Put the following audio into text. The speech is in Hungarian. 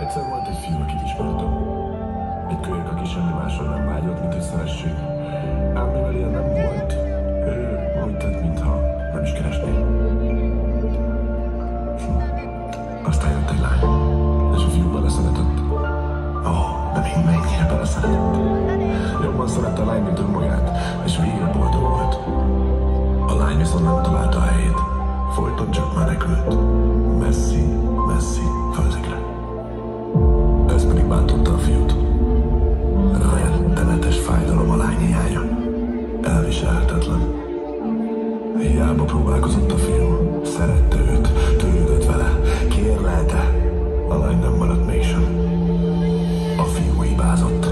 Egyszer volt egy fiú, akit ismertem. Egy kölyök, aki semmi másra nem vágyott, mint hogy szeresség. Ám mivel ilyen nem volt, ő úgy tett, mintha nem is keresné. Aztán jött egy lány, és a fiú beleszeretett. Nem hidd, mennyire beleszeretett. Jobban szerette a lány, mint önmagát, és végre boldog volt. A lány viszont nem találta a helyét. Folyton csak menekült. Messzi, messzi földekre. Ez pedig bántotta a fiút. Rájött tenetes fájdalom a lány hiánya. Elviselhetetlen. Hiába próbálkozott a fiú. Szerette őt, törődött vele, kérlelte. A lány nem maradt mégsem. A fiú hibázott.